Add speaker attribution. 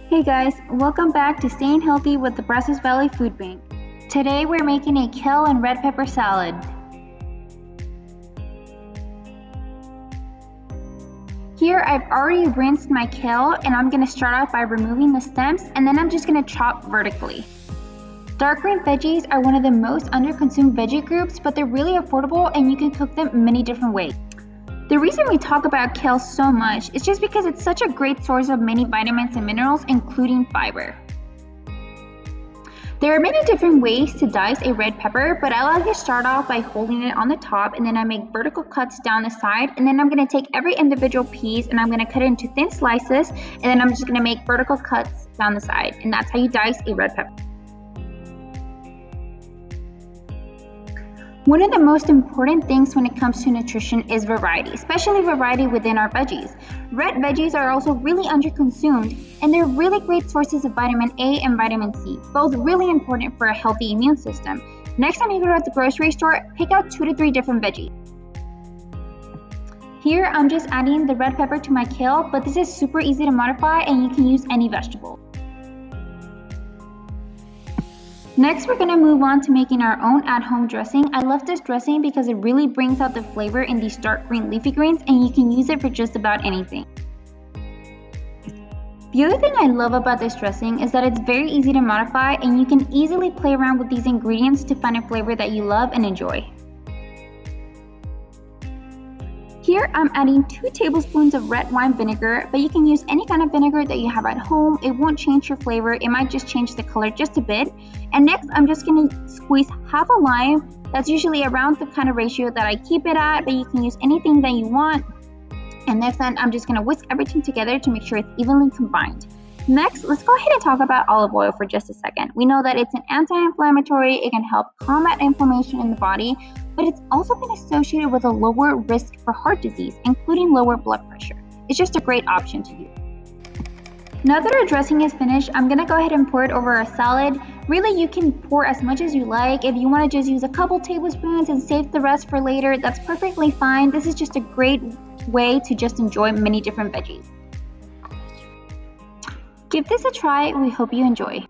Speaker 1: Hey guys, welcome back to Staying Healthy with the Brazos Valley Food Bank. Today we're making a kale and red pepper salad. Here I've already rinsed my kale and I'm going to start off by removing the stems and then I'm just going to chop vertically. Dark green veggies are one of the most underconsumed veggie groups, but they're really affordable and you can cook them many different ways. The reason we talk about kale so much is just because it's such a great source of many vitamins and minerals, including fiber. There are many different ways to dice a red pepper, but I like to start off by holding it on the top and then I make vertical cuts down the side, and then I'm going to take every individual piece and I'm going to cut it into thin slices, and then I'm just going to make vertical cuts down the side, and that's how you dice a red pepper. One of the most important things when it comes to nutrition is variety, especially variety within our veggies. Red veggies are also really underconsumed, and they're really great sources of vitamin A and vitamin C, both really important for a healthy immune system. Next time you go to the grocery store, pick out 2 to 3 different veggies. Here I'm just adding the red pepper to my kale, but this is super easy to modify and you can use any vegetable. Next, we're going to move on to making our own at-home dressing. I love this dressing because it really brings out the flavor in these dark green leafy greens, and you can use it for just about anything. The other thing I love about this dressing is that it's very easy to modify and you can easily play around with these ingredients to find a flavor that you love and enjoy. Here I'm adding 2 tablespoons of red wine vinegar, but you can use any kind of vinegar that you have at home. It won't change your flavor, it might just change the color just a bit. And next I'm just going to squeeze half a lime. That's usually around the kind of ratio that I keep it at, but you can use anything that you want. And next then I'm just going to whisk everything together to make sure it's evenly combined. Next, let's go ahead and talk about olive oil for just a second. We know that it's an anti-inflammatory, it can help combat inflammation in the body, but it's also been associated with a lower risk for heart disease, including lower blood pressure. It's just a great option to use. Now that our dressing is finished, I'm going to go ahead and pour it over our salad. Really, you can pour as much as you like. If you want to just use a couple tablespoons and save the rest for later, that's perfectly fine. This is just a great way to just enjoy many different veggies. Give this a try, we hope you enjoy.